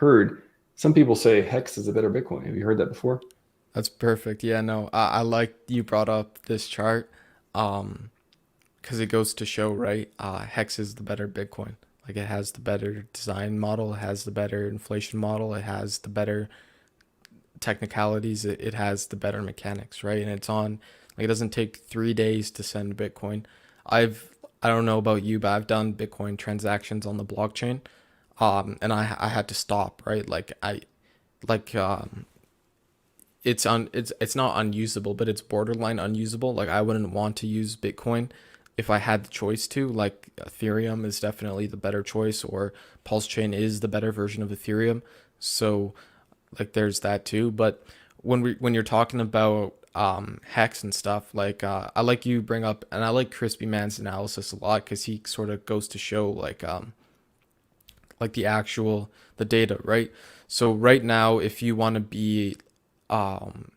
heard some people say Hex is a better Bitcoin. Have you heard that before? That's perfect. Yeah, no, I like you brought up this chart, um, because it goes to show, right? Hex is the better Bitcoin. Like it has the better design model, it has the better inflation model, it has the better technicalities, it has the better mechanics, right? And it's on, like, it doesn't take 3 days to send Bitcoin. I don't know about you, but I've done Bitcoin transactions on the blockchain, and I had to stop, right? Like it's not unusable, but it's borderline unusable. Like I wouldn't want to use Bitcoin if I had the choice to. Like Ethereum is definitely the better choice, or PulseChain is the better version of Ethereum. So like there's that too. But when you're talking about hex and stuff, like I like you bring up, and I like Crispy Man's analysis a lot because he sort of goes to show like the actual the data, right? So right now, if you want to be um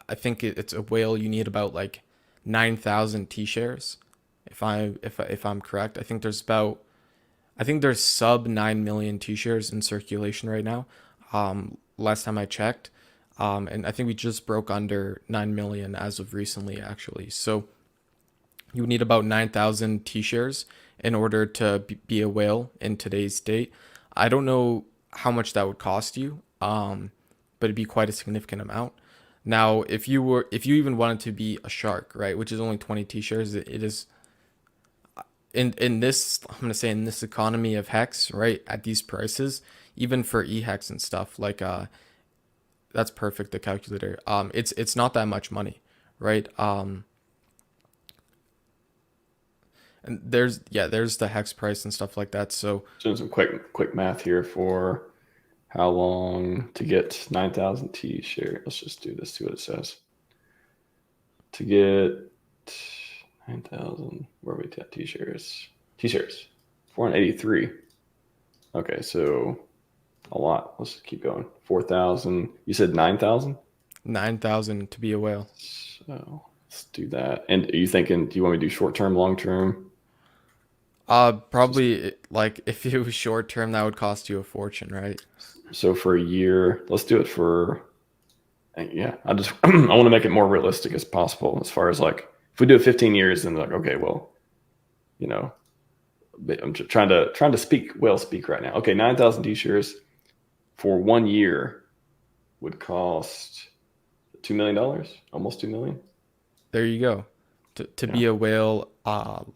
I think it's a whale. You need about like 9,000 T shares. If I'm correct, I think there's sub 9 million T shares in circulation right now. Last time I checked, and I think we just broke under 9 million as of recently, actually. So you would need about 9,000 T shares in order to be a whale in today's date. I don't know how much that would cost you, but it'd be quite a significant amount. Now, if you even wanted to be a shark, right, which is only 20 T shares, it is in this, I'm gonna say, in this economy of hex, right, at these prices, even for ehex and stuff, like that's perfect, the calculator. It's not that much money, right? And there's the hex price and stuff like that. So Doing some quick math here for how long to get 9,000 T share. Let's just do this, see what it says. To get 9,000, where are we at? T shares. T shares. 483. Okay, so a lot. Let's keep going. 4,000. You said 9,000? 9,000 to be a whale. So let's do that. And are you thinking, do you want me to do short term, long term? Just Probably like if it was short term, that would cost you a fortune, right? so for a year, let's do it for, yeah, I just, I want to make it more realistic as possible as far as like, if we do it 15 years, then like, okay, well, you know, I'm just trying to speak right now. Okay, 9,000 t-shirts for 1 year would cost $2 million, almost 2 million. There you go. To Yeah, be a whale,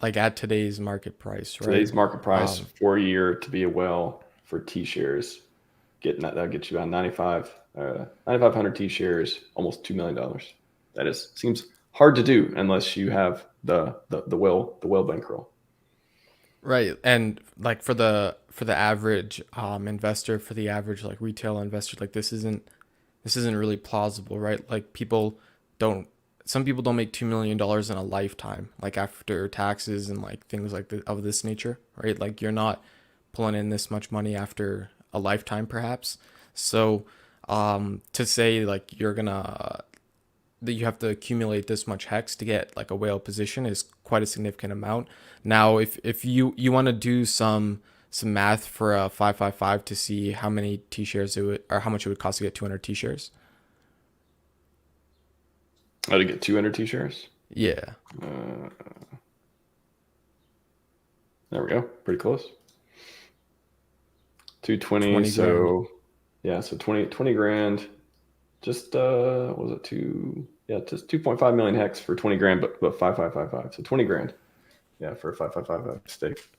like at today's market price, right? today's market price Um, for a year to be a whale for t-shares, getting that'll get you about 9,500 t-shares, almost $2 million. That is seems hard to do unless you have the whale bankroll. right. And like for the average investor, for the average like retail investor, like this isn't really plausible, right? Like people don't some people don't make $2 million in a lifetime, like after taxes and like things like of this nature, right? Like you're not pulling in this much money after a lifetime, perhaps. So, to say like you're gonna that you have to accumulate this much hex to get like a whale position is quite a significant amount. Now, if you want to do some math for a 555 to see how many T shares it would, or how much it would cost to get 200 T shares. Oh, to get 200 t-shirts. Yeah. Uh, there we go. Pretty close. 220. 20 grand. So yeah, so 20 grand. Just what was it, two? Yeah, just 2.5 million hex for 20 grand, but 5555. So 20 grand. Yeah, for a 5555 stake.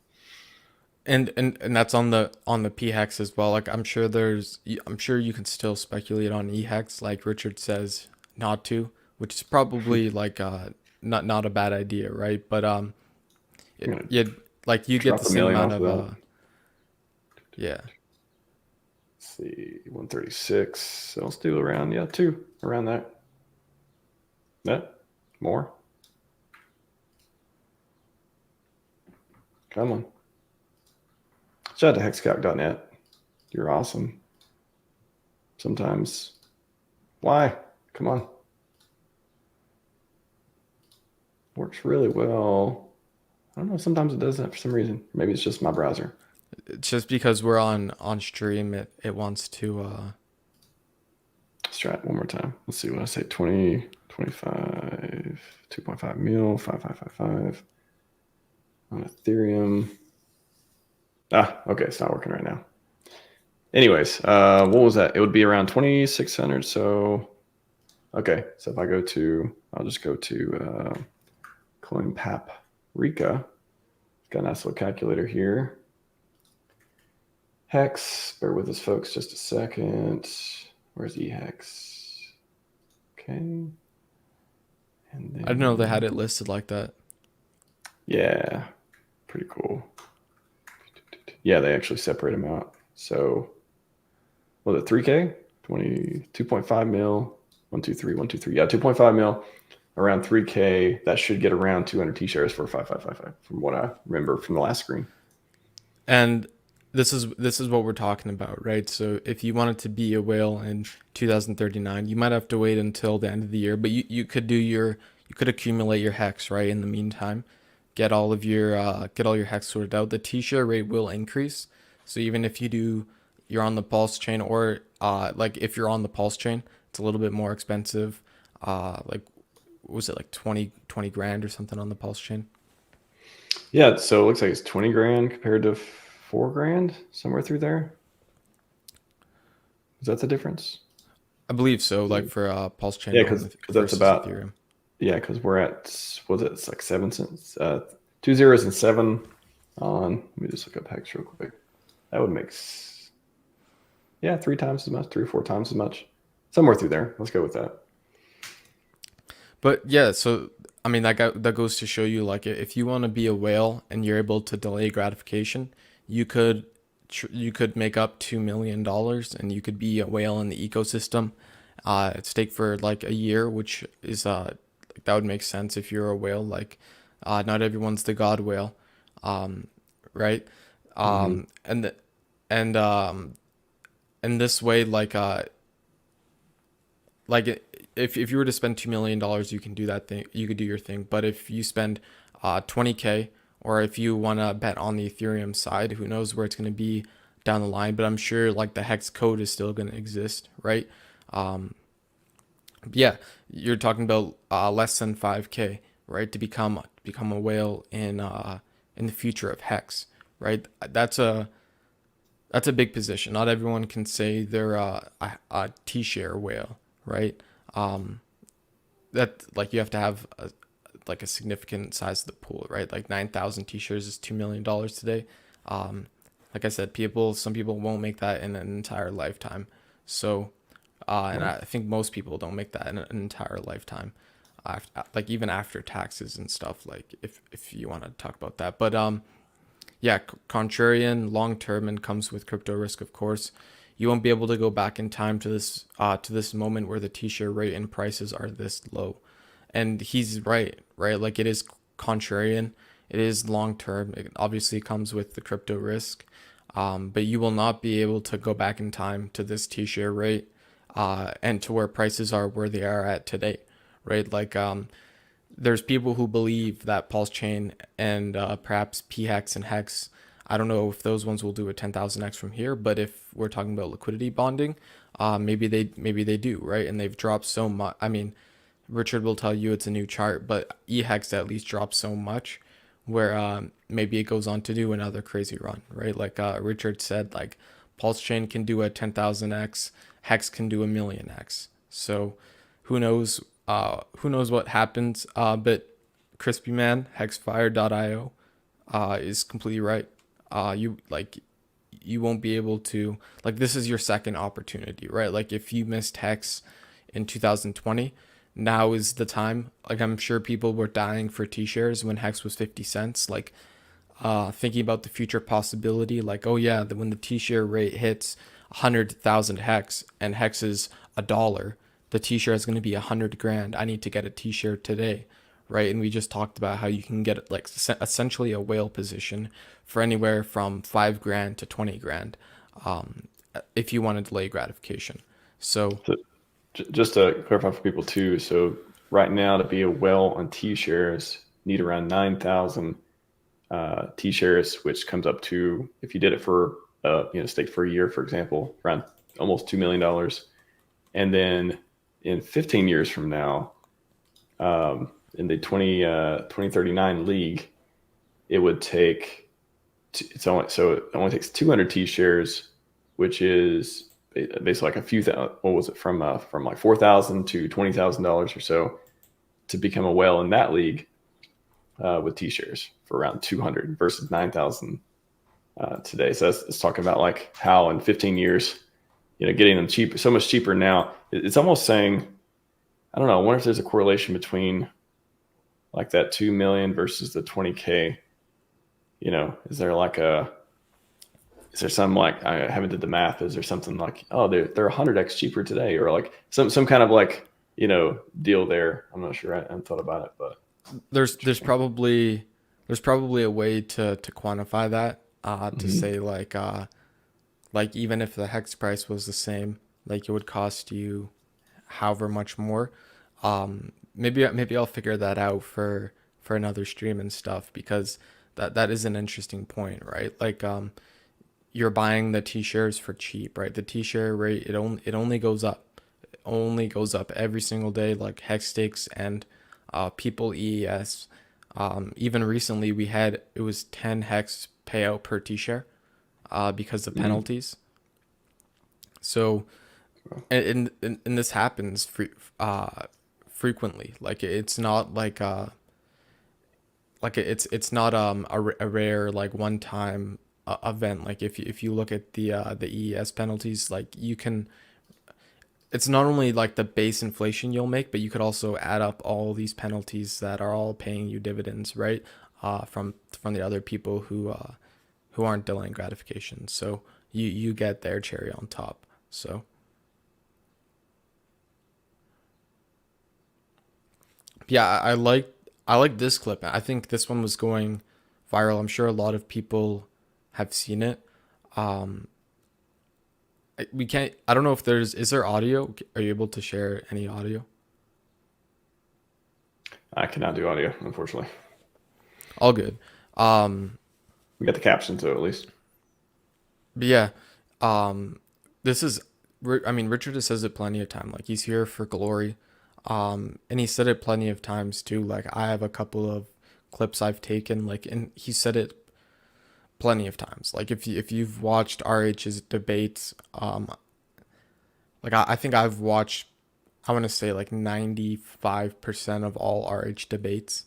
And that's on the p hex as well. Like I'm sure you can still speculate on e hex, like Richard says not to, which is probably like not a bad idea, right? But I'm gonna yeah, like you get the drop a same million amount off of of that. yeah. Let's see, 136. So let's do around, yeah, two, around that. Yeah, more. Come on. Shout out to hexcalc.net. You're awesome. Sometimes. Why? Come on. Works really well. I don't know. Sometimes it doesn't for some reason. Maybe it's just my browser. It's just because we're on stream, it wants to. Let's try it one more time. Let's see what I say. 20, 25, 2.5 mil, 5555 on Ethereum. Okay, it's not working right now. Anyways, what was that? It would be around 2,600. So, okay. So if I go to, I'll just go to CoinPap Rika. Got a nice little calculator here. HEX, bear with us, folks, just a second. Where's HEX? Okay. And then, I didn't know they had it listed like that. Yeah, pretty cool. Yeah, they actually separate them out. So, was it 3K? 2.5 mil, 123, 123. Yeah, 2.5 mil, around 3K. That should get around 200 T-shares for 5555 from what I remember from the last screen. And this is what we're talking about, right? So if you wanted to be a whale in 2039, you might have to wait until the end of the year, but you could accumulate your hex, right? In the meantime, get all your hex sorted out. The T-share rate will increase. So even if you're on the PulseChain, or like if you're on the PulseChain, it's a little bit more expensive. Like was it like 20 grand or something on the PulseChain? Yeah, so it looks like it's 20 grand compared to 4 grand, somewhere through there. Is that the difference? I believe so. Like for PulseChain Yeah, because that's versus about, Ethereum. yeah, because we're at, was it, it's like 7 cents, 2 zeros and 7 on, let me just look up hex real quick. That would make, yeah, 3 times as much, 3 or 4 times as much, somewhere through there. Let's go with that. But yeah, so I mean that goes to show you, like, if you want to be a whale and you're able to delay gratification, you could you could make up $2 million and you could be a whale in the ecosystem, at stake for like a year, which is that would make sense if you're a whale. Like, not everyone's the god whale, right? Mm-hmm. And the, and and this way, if you were to spend $2 million, you can do that thing. You could do your thing. But if you spend 20K, or if you want to bet on the Ethereum side, who knows where it's going to be down the line. But I'm sure like the hex code is still going to exist, right? Um, yeah, you're talking about less than 5K, right, to become a whale in the future of hex, right? That's a big position. Not everyone can say they're a T-share whale, right? Um, that, like, you have to have a significant size of the pool, right? Like 9,000 T-shares is $2 million today. Um, like I said, some people won't make that in an entire lifetime. So, and Right. I think most people don't make that in an entire lifetime. Like even after taxes and stuff. Like if you want to talk about that, but yeah, contrarian long term, and comes with crypto risk, of course. You won't be able to go back in time to this moment where the T-share rate and prices are this low. And he's right, right? Like, it is contrarian, it is long term. It obviously comes with the crypto risk, but you will not be able to go back in time to this T-share rate, and to where prices are where they are at today, right? Like, there's people who believe that PulseChain and perhaps PHEX and HEX, I don't know if those ones will do a 10,000x from here, but if we're talking about liquidity bonding, maybe they do, right? And they've dropped so much. I mean, Richard will tell you it's a new chart, but EHEX at least dropped so much where maybe it goes on to do another crazy run, right? Like Richard said, like, PulseChain can do a 10,000x, HEX can do a million x. So who knows who knows what happens. But Crispy Man, hexfire.io, is completely right. You won't be able to, like, this is your second opportunity, right? Like, if you missed Hex in 2020, now is the time. Like, I'm sure people were dying for T-shares when Hex was 50 cents. Like, thinking about the future possibility, like, oh yeah, when the T-share rate hits 100,000 Hex and Hex is $1, the T-share is going to be 100 grand. I need to get a T-share today, right? And we just talked about how you can get, like, essentially a whale position for anywhere from 5 grand to 20 grand, um, if you want to delay gratification. So So just to clarify for people too, so right now to be a whale on T-shares, need around 9,000 T shares, which comes up to, if you did it for staked for a year, for example, around almost $2 million. And then in 15 years from now, in the 2039 league, it would take it only takes 200 T shares, which is basically like a few thousand. What was it, from like $4,000 to $20,000 or so to become a whale in that league, with T shares for around 200 versus 9,000 today. So it's talking about like how in 15 years, getting them cheap, so much cheaper now. It's almost saying, I don't know. I wonder if there's a correlation between like that 2 million versus the 20K. Is there some, like, I haven't did the math. Is there something like, oh, they're 100x cheaper today, or like some kind of like, deal there? I'm not sure. I haven't thought about it, but There's probably a way to quantify that, to mm-hmm. say like even if the hex price was the same, like it would cost you however much more. Maybe I'll figure that out for another stream and stuff, because that is an interesting point, right? Like you're buying the T-shares for cheap, right? The T-share rate, it only goes up. It only goes up every single day, like hex stakes and people EES. Even recently it was 10 hex payout per T-share because of Mm-hmm. penalties. So and this happens frequently. Like it's not like it's not a rare like one time event. Like if you look at the EES penalties, like you can, it's not only like the base inflation you'll make, but you could also add up all these penalties that are all paying you dividends, right? From the other people who aren't delaying gratification. So you get their cherry on top. So yeah, I like this clip. I think this one was going viral. I'm sure a lot of people have seen it. Um, we can't. I don't know if is there audio? Are you able to share any audio? I cannot do audio, unfortunately. All good. Um, We got the caption, so at least. but yeah, this is. I mean, Richard has says it plenty of time. Like he's here for glory. And he said it plenty of times too. Like I have a couple of clips I've taken. Like, and he said it plenty of times. Like if you've watched RH's debates, like I think I've watched, I want to say like 95% of all RH debates.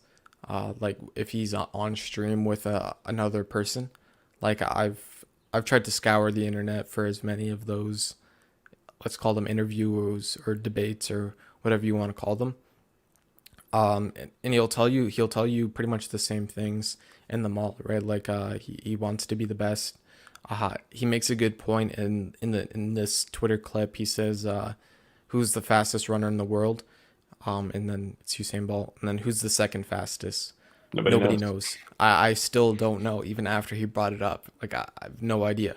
Like if he's on stream with another person, like I've tried to scour the internet for as many of those, let's call them interviews or debates or whatever you want to call them. And he'll tell you pretty much the same things in the mall, right? Like he wants to be the best. He makes a good point in this Twitter clip. He says who's the fastest runner in the world, and then it's Usain Bolt, and then who's the second fastest? Nobody Nobody knows. knows. I still don't know even after he brought it up. Like I have no idea.